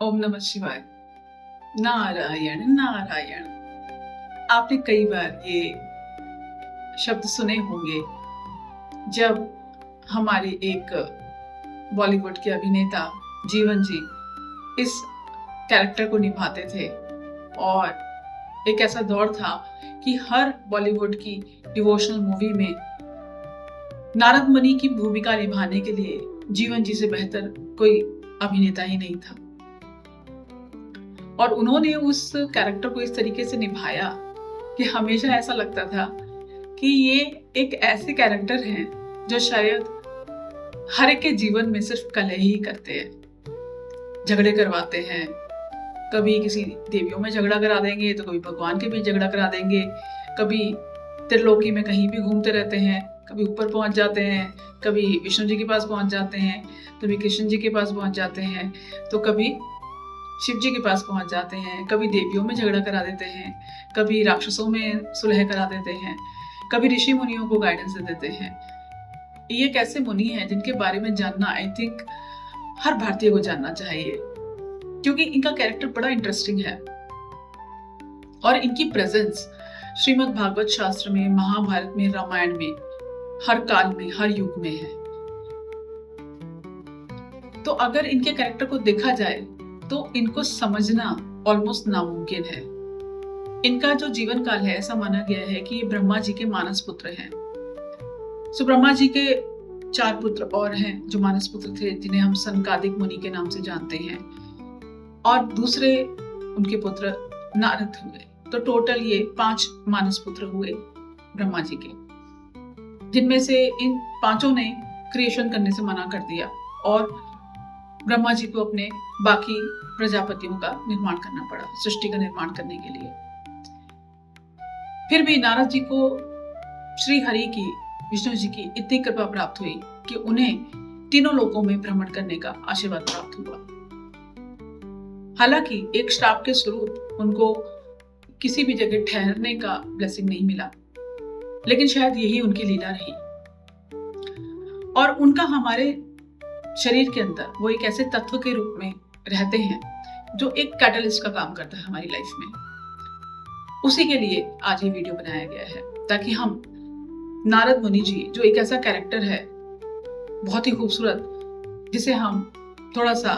ओम नमः शिवाय। नारायण नारायण। आपने कई बार ये शब्द सुने होंगे जब हमारे एक बॉलीवुड के अभिनेता जीवन जी इस कैरेक्टर को निभाते थे और एक ऐसा दौर था कि हर बॉलीवुड की डिवोशनल मूवी में नारद मुनि की भूमिका निभाने के लिए जीवन जी से बेहतर कोई अभिनेता ही नहीं था। और उन्होंने उस कैरेक्टर को इस तरीके से निभाया कि हमेशा ऐसा लगता था कि ये एक ऐसे कैरेक्टर हैं जो शायद हर एक के जीवन में सिर्फ कलह ही करते हैं, झगड़े करवाते हैं। कभी किसी देवियों में झगड़ा करा देंगे तो कभी भगवान के बीच झगड़ा करा देंगे, कभी त्रिलोकी में कहीं भी घूमते रहते हैं, कभी ऊपर पहुंच जाते हैं, कभी विष्णु जी के पास पहुंच जाते हैं, कभी कृष्ण जी के पास पहुंच जाते हैं, तो कभी शिव जी के पास पहुंच जाते हैं, कभी देवियों में झगड़ा करा देते हैं, कभी राक्षसों में सुलह करा देते हैं, कभी ऋषि मुनियों को गाइडेंस दे देते हैं। ये एक ऐसे मुनि हैं जिनके बारे में जानना आई थिंक हर भारतीय को जानना चाहिए, क्योंकि इनका कैरेक्टर बड़ा इंटरेस्टिंग है और इनकी प्रेजेंस श्रीमद् भागवत शास्त्र में, महाभारत में, रामायण में, हर काल में, हर युग में है। तो अगर इनके कैरेक्टर को देखा जाए तो इनको समझना ऑलमोस्ट नामुमकिन है। इनका जो जीवन काल है, ऐसा माना गया है कि ये ब्रह्मा जी के मानस पुत्र हैं। सो ब्रह्मा जी के 4 पुत्र और हैं जो मानस पुत्र थे, जिन्हें हम सनकादिक मुनि के नाम से जानते हैं, और दूसरे उनके पुत्र नारद हुए। तो टोटल ये 5 मानस पुत्र हुए ब्रह्मा जी के, जिनमें से इन 5 ने क्रिएशन करने से मना कर दिया और ब्रह्मा जी को अपने बाकी प्रजापतियों का निर्माण करना पड़ा, सृष्टि का निर्माण करने के लिए। फिर भी नारद जी को श्री हरि की, विष्णु जी की इतनी कृपा प्राप्त हुई कि उन्हें तीनों लोकों में भ्रमण करने का आशीर्वाद प्राप्त हुआ। हालांकि एक श्राप के स्वरूप उनको किसी भी जगह ठहरने का ब्लेसिंग नहीं मिला, लेकिन शायद यही उनकी लीला रही। और उनका हमारे शरीर के अंदर वो एक ऐसे तत्व के रूप में रहते हैं जो एक कैटलिस्ट का काम करता है हमारी लाइफ में। उसी के लिए आज ये वीडियो बनाया गया है, ताकि हम नारद मुनि जी, जो एक ऐसा कैरेक्टर है बहुत ही खूबसूरत, जिसे हम थोड़ा सा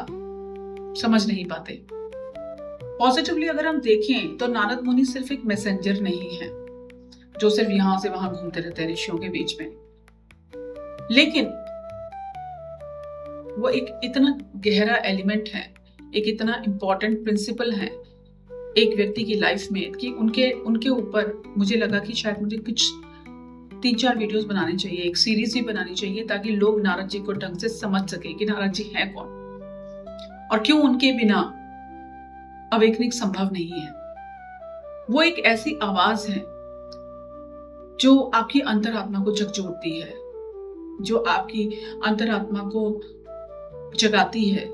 समझ नहीं पाते। पॉजिटिवली अगर हम देखें तो नारद मुनि सिर्फ एक मैसेंजर नहीं है जो सिर्फ यहां से वहां घूमते रहते हैं ऋषियों के बीच में, लेकिन वो एक इतना गहरा एलिमेंट है, एक इतना इंपॉर्टेंट प्रिंसिपल है एक व्यक्ति की लाइफ में कि उनके ऊपर मुझे लगा कि शायद मुझे कुछ 3-4 वीडियोस बनाने चाहिए, एक सीरीज भी बनानी चाहिए, ताकि लोग नारद जी को ढंग से समझ सके कि नारद जी हैं कौन और क्यों उनके बिना अवेकनिंग संभव नहीं है। वो एक ऐसी आवाज है जो आपकी अंतरात्मा को झकझोरती है, जो आपकी अंतरात्मा को जगाती है।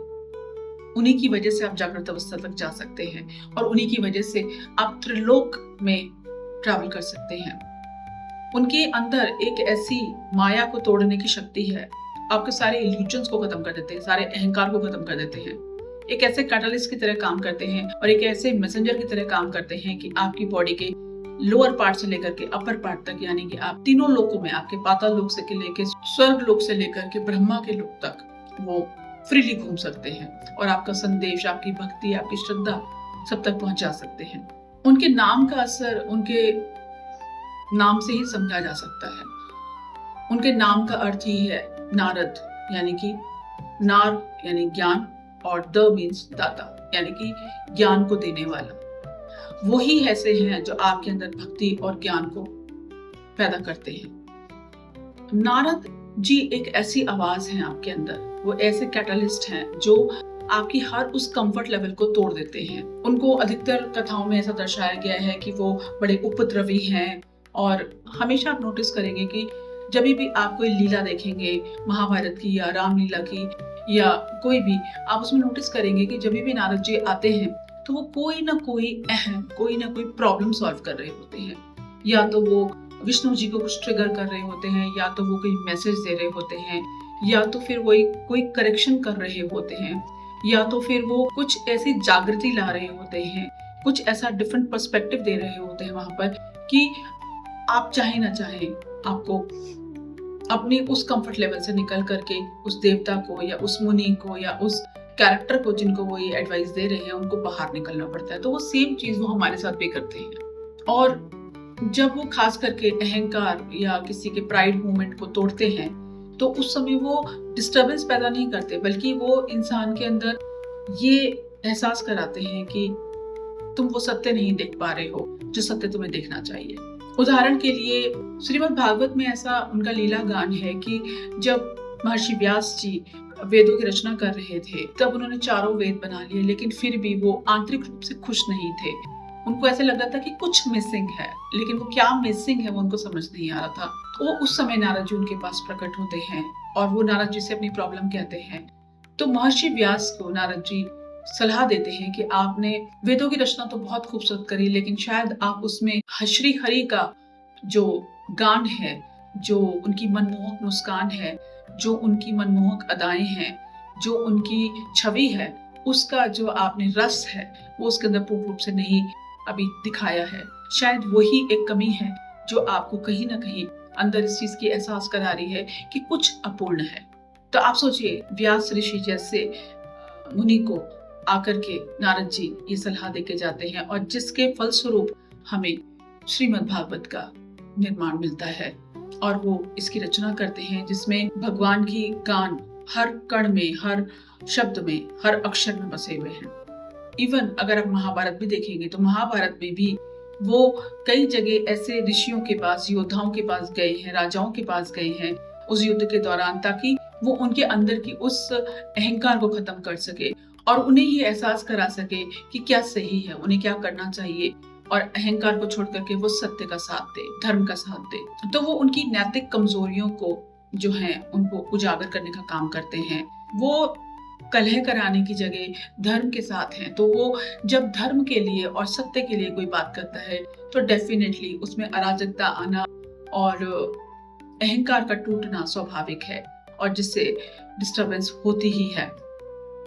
उन्हीं की वजह से आप जागृत अवस्था तक जा सकते हैं और उन्हीं की वजह से आप त्रिलोक में ट्रैवल कर सकते हैं। उनके अंदर एक ऐसी माया को तोड़ने की शक्ति है, आपके सारे इल्यूजन्स को खत्म कर देते हैं, सारे अहंकार को खत्म कर देते हैं। एक ऐसे कैटलिस्ट की तरह काम करते हैं और एक ऐसे मैसेंजर की तरह काम करते हैं कि आपकी बॉडी के लोअर पार्ट से लेकर के अपर पार्ट तक, यानी कि आप तीनों लोकों में, आपके पाताल लोक से लेकर स्वर्ग लोक से लेकर के ब्रह्मा के लोक तक वो फ्रीली घूम सकते हैं और आपका संदेश, आपकी भक्ति, आपकी श्रद्धा सब तक पहुंचा सकते हैं। उनके नाम का असर उनके नाम से ही समझा जा सकता है। उनके नाम का अर्थ ही है नारद, यानी कि नार यानी ज्ञान और द मीन्स दाता, यानी कि ज्ञान को देने वाला। वो ही ऐसे हैं जो आपके अंदर भक्ति और ज्ञान को पैदा करते हैं। नारद जी एक ऐसी आवाज है आपके अंदर, वो ऐसे कैटलिस्ट हैं जो आपकी हर उस कंफर्ट लेवल को तोड़ देते हैं। उनको अधिकतर कथाओं में ऐसा दर्शाया गया है कि वो बड़े उपद्रवी हैं, और हमेशा आप नोटिस करेंगे कि जब भी आप कोई लीला देखेंगे, महाभारत की या रामलीला की या कोई भी, आप उसमें नोटिस करेंगे कि जब भी नारद जी आते हैं तो वो कोई ना कोई प्रॉब्लम सॉल्व कर रहे होते हैं। या तो वो विष्णु जी को कुछ ट्रिगर कर रहे होते हैं, या तो वो कोई मैसेज दे रहे होते हैं, या तो फिर वही कोई करेक्शन कर रहे होते हैं, या तो फिर वो कुछ ऐसी जागृति ला रहे होते हैं, कुछ ऐसा डिफरेंट पर्सपेक्टिव दे रहे होते हैं वहां पर कि आप चाहे ना चाहे आपको अपने उस कंफर्ट लेवल से निकल करके उस देवता को या उस मुनि को या उस कैरेक्टर को जिनको वो ये एडवाइस दे रहे हैं उनको बाहर निकलना पड़ता है। तो वो सेम चीज वो हमारे साथ भी करते हैं। और जब वो खास करके अहंकार या किसी के प्राइड मूवमेंट को तोड़ते हैं तो उस समय वो डिस्टरबेंस पैदा नहीं करते, बल्कि वो इंसान के अंदर ये एहसास कराते हैं कि तुम वो सत्य नहीं देख पा रहे हो जो सत्य तुम्हें देखना चाहिए। उदाहरण के लिए श्रीमद् भागवत में ऐसा उनका लीला गान है कि जब महर्षि व्यास जी वेदों की रचना कर रहे थे तब उन्होंने चारों वेद बना लिए, लेकिन फिर भी वो आंतरिक रूप से खुश नहीं थे। उनको ऐसे लग रहा था कि कुछ मिसिंग है, लेकिन वो क्या मिसिंग है वो उनको समझ नहीं आ रहा था। तो वो उस समय नारद जी उनके पास प्रकट होते हैं और वो नारद जी से अपनी प्रॉब्लम कहते हैं। तो महर्षि व्यास को नारद जी सलाह देते हैं कि आपने वेदों की रचना तो बहुत खूबसूरत करी, लेकिन शायद आप उसमें श्री हरि का जो गान है, जो उनकी मनमोहक मुस्कान है, जो उनकी मनमोहक अदाएं हैं, जो उनकी छवि है, उसका जो आपने रस है वो उसके अंदर पूर्ण रूप से नहीं अभी दिखाया है। शायद वही एक कमी है जो आपको कहीं ना कहीं अंदर इस चीज की एहसास करा रही है कि कुछ अपूर्ण है। तो आप सोचिए, व्यास ऋषि जैसे मुनि को आकर के नारद जी ये सलाह देके जाते हैं और जिसके फलस्वरूप हमें श्रीमद् भागवत का निर्माण मिलता है और वो इसकी रचना करते हैं जिसमें भगवान की गान हर कण में, हर शब्द में, हर अक्षर में बसे हुए हैं। इवन अगर आप महाभारत भी देखेंगे तो महाभारत में भी वो कई जगह ऐसे ऋषियों के पास, योद्धाओं के पास गए हैं, राजाओं के पास गए हैं उस युद्ध के दौरान, ताकि वो उनके अंदर की उस अहंकार को खत्म कर सके और उन्हें ये एहसास करा सके कि क्या सही है, उन्हें क्या करना चाहिए, और अहंकार को छोड़ करके वो सत्य का साथ दे, धर्म का साथ दे। तो वो उनकी नैतिक कमजोरियों को जो है उनको उजागर करने का काम करते हैं। वो कलह कराने की जगह धर्म के साथ हैं। तो वो जब धर्म के लिए और सत्य के लिए कोई बात करता है तो डेफिनेटली उसमें अराजकता आना और अहंकार का टूटना स्वाभाविक है और जिससे डिस्टरबेंस होती ही है।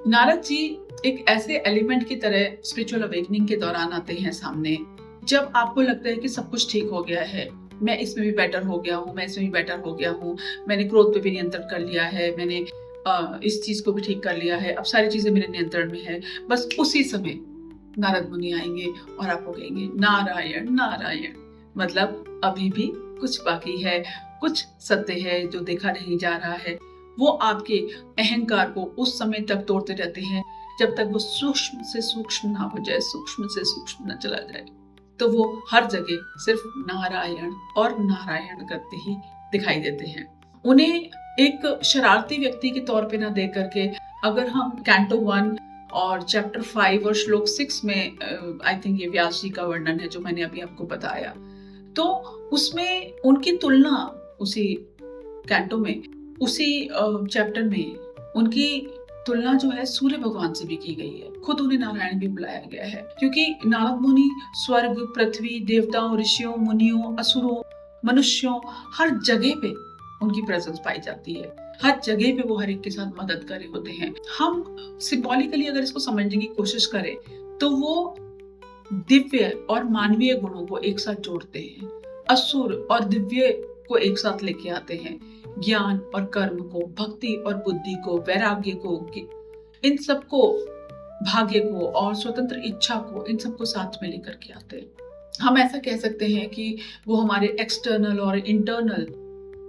नारद जी एक ऐसे एलिमेंट की तरह स्पिरिचुअल अवेकनिंग के दौरान आते हैं सामने, जब आपको लगता है कि सब कुछ ठीक हो गया है, मैं इसमें भी बेटर हो गया हूँ, मैं इसमें भी बेटर हो गया हूँ, मैंने क्रोध पे भी नियंत्रण कर लिया है, मैंने इस चीज को भी ठीक कर लिया है, अब सारी चीजें मेरे नियंत्रण में है। बस उसी समय नारद मुनि आएंगे और आपको कहेंगे नारायण नारायण, मतलब अभी भी कुछ बाकी है, कुछ सत्य है जो देखा नहीं जा रहा है। वो आपके अहंकार को उस समय तक तोड़ते रहते हैं जब तक वो सूक्ष्म से सूक्ष्म ना हो जाए, सूक्ष्म से सूक्ष्म ना चला जाए। तो वो हर जगह सिर्फ नारायण और नारायण करते ही दिखाई देते हैं। उन्हें एक शरारती व्यक्ति के तौर पे ना देख करके, अगर हम कैंटो 1 और चैप्टर 5 और श्लोक 6 में आई थिंक ये व्यास जी का वर्णन है जो मैंने अभी आपको बताया, तो उसमें उनकी तुलना उसी कैंटो में, उसी चैप्टर में उनकी तुलना जो है सूर्य भगवान से भी की गई है। खुद उन्हें नारायण भी बुलाया गया है, क्योंकि नारद मुनि स्वर्ग, पृथ्वी, देवताओं, ऋषियों, मुनियों, असुरों, मनुष्यों, हर जगह पे उनकी प्रेजेंस पाई जाती है। हर जगह पे वो हर एक के साथ मदद कर रहे होते हैं। हम सिंबॉलिकली अगर इसको समझने की कोशिश करें तो वो दिव्य और मानवीय गुणों को एक साथ जोड़ते हैं, असुर और दिव्य को एक साथ लेके आते हैं, ज्ञान और कर्म को, भक्ति और बुद्धि को, वैराग्य को, इन सबको, भाग्य को और स्वतंत्र इच्छा को, इन सबको साथ में लेकर के आते हैं। हम ऐसा कह सकते हैं कि वो हमारे एक्सटर्नल और इंटरनल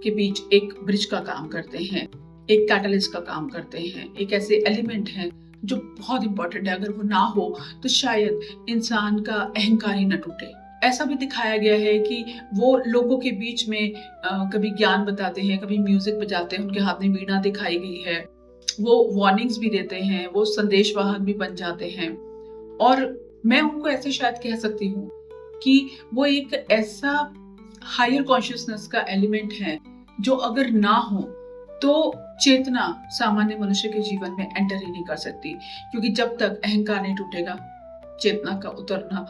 के बीच एक ब्रिज का काम करते हैं, एक कैटलिस्ट का काम करते हैं, एक ऐसे एलिमेंट हैं जो बहुत इंपॉर्टेंट है। अगर वो ना हो तो शायद इंसान का अहंकार ही न टूटे। ऐसा भी दिखाया गया है कि वो लोगों के बीच में कभी ज्ञान बताते हैं, कभी म्यूजिक बजाते हैं, उनके हाथ में वीणा दिखाई गई है, वो वार्निंग्स भी देते हैं, वो संदेशवाहक भी बन जाते हैं। और मैं उनको ऐसे शायद कह सकती हूँ कि वो एक ऐसा हायर कॉन्शियसनेस का एलिमेंट है जो अगर ना हो तो चेतना सामान्य मनुष्य के जीवन में एंटर ही नहीं कर सकती, क्योंकि जब तक अहंकार नहीं टूटेगा चेतना का उतरना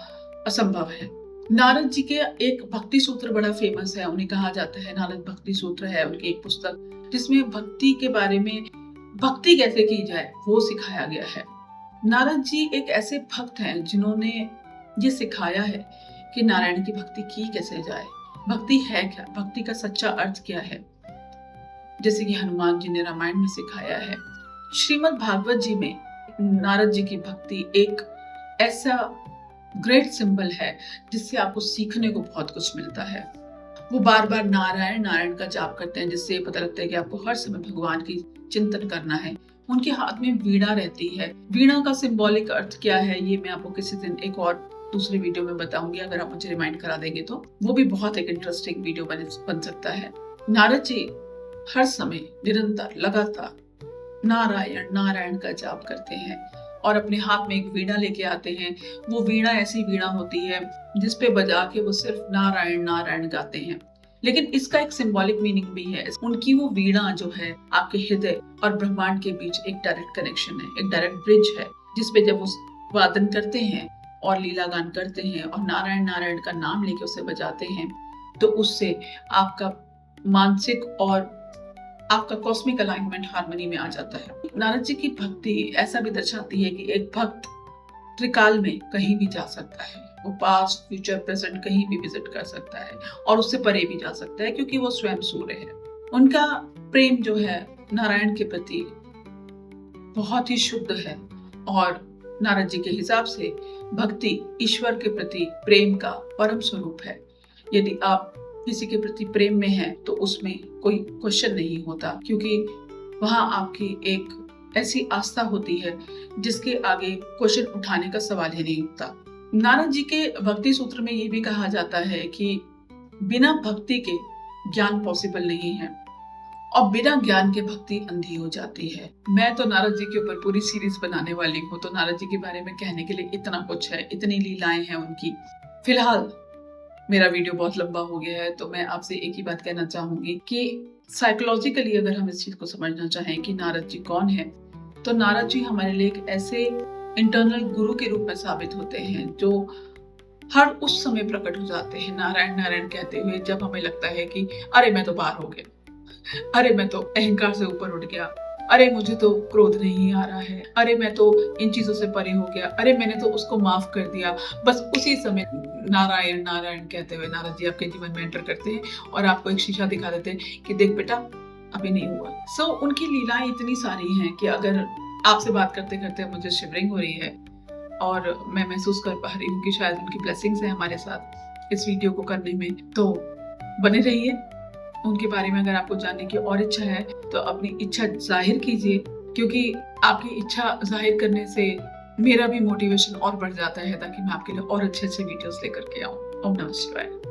असंभव है। नारद जी के एक भक्ति सूत्र बड़ा फेमस है, उन्हें कहा जाता है नारद भक्ति सूत्र है उनकी एक पुस्तक, जिसमें भक्ति के बारे में भक्ति कैसे की जाए वो सिखाया गया है। नारद जी एक ऐसे भक्त हैं जिन्होंने ये सिखाया है कि नारायण की भक्ति की कैसे जाए, भक्ति है क्या, भक्ति का सच्चा अर्थ क्या है, जैसे कि हनुमान जी ने रामायण में सिखाया है। श्रीमद् भागवत जी में नारद जी की भक्ति एक ऐसा ग्रेट सिंबल है जिससे आपको सीखने को बहुत कुछ मिलता है। वो बार बार नारायण नारायण का जाप करते हैं, जिससे पता लगता है कि आपको हर समय भगवान की चिंतन करना है। उनके हाथ में वीणा रहती है। वीणा का सिंबॉलिक अर्थ क्या है ये मैं आपको किसी दिन एक और दूसरे वीडियो में बताऊंगी, अगर आप मुझे रिमाइंड करा देंगे तो वो भी बहुत एक इंटरेस्टिंग वीडियो बन सकता है। नारद जी हर समय निरंतर लगातार नारायण नारायण का जाप करते हैं और अपने हाथ में एक वीणा लेके आते हैं। वो वीणा ऐसी वीणा होती है जिसपे बजा के वो सिर्फ नारायण नारायण गाते हैं। लेकिन इसका एक सिंबॉलिक मीनिंग भी है। उनकी वो वीणा जो है आपके हृदय और ब्रह्मांड के बीच एक डायरेक्ट कनेक्शन है, एक डायरेक्ट ब्रिज है, जिसपे जब वो वादन करते हैं और लीला गान करते हैं और नारायण नारायण का नाम लेके उसे बजाते हैं तो उससे आपका मानसिक और आपका कॉस्मिक अलाइनमेंट हार्मनी में आ जाता है। नारद जी की भक्ति ऐसा भी दर्शाती है कि एक भक्त त्रिकाल में कहीं भी जा सकता है, वो पास्ट फ्यूचर प्रेजेंट कहीं भी विजिट कर सकता है और उससे परे भी जा सकता है, क्योंकि वो स्वयं सूर्य है। उनका प्रेम जो है नारायण के प्रति बहुत ही शुद्ध है और नारद जी के हिसाब से भक्ति ईश्वर के प्रति प्रेम का परम स्वरूप है। यदि आप किसी के प्रति प्रेम में है तो उसमें कोई क्वेश्चन नहीं होता, क्योंकि वहां आपकी एक ऐसी आस्था होती है जिसके आगे क्वेश्चन उठाने का सवाल ही नहीं उठता। नारद जी के भक्ति सूत्र में ये भी कहा जाता है कि बिना भक्ति के ज्ञान पॉसिबल नहीं है और बिना ज्ञान के भक्ति अंधी हो जाती है। मैं तो नारद जी के ऊपर पूरी सीरीज बनाने वाली हूँ, तो नारद जी के बारे में कहने के लिए इतना कुछ है, इतनी लीलाएं हैं उनकी। फिलहाल मेरा वीडियो बहुत लंबा हो गया है, तो मैं आपसे एक ही बात कहना चाहूंगी कि साइकोलॉजिकली अगर हम इस चीज को समझना चाहें कि नारद जी कौन है, तो नारद जी हमारे लिए एक ऐसे इंटरनल गुरु के रूप में साबित होते हैं जो हर उस समय प्रकट हो जाते हैं नारायण नारायण कहते हुए जब हमें लगता है कि अरे मैं तो पार हो गया, अरे मैं तो अहंकार से ऊपर उठ गया, अरे मुझे तो क्रोध नहीं आ रहा है, अरे मैं तो इन चीजों से परे हो गया, अरे मैंने तो उसको माफ कर दिया। बस उसी समय नारायण नारायण कहते हुए नारद जी आपके जीवन में एंटर करते हैं और आपको एक शीशा दिखा देते हैं कि देख बेटा अभी नहीं हुआ। उनकी लीलाएं इतनी सारी हैं कि अगर आपसे बात करते करते मुझे शिवरिंग हो रही है और मैं महसूस कर पा रही हूँ कि शायद उनकी ब्लेसिंग्स है हमारे साथ इस वीडियो को करने में, तो बने रहिए। उनके बारे में अगर आपको जानने की और इच्छा है तो अपनी इच्छा जाहिर कीजिए, क्योंकि आपकी इच्छा जाहिर करने से मेरा भी मोटिवेशन और बढ़ जाता है ताकि मैं आपके लिए और अच्छे अच्छे वीडियोस लेकर के आऊँ। ओम नमः शिवाय।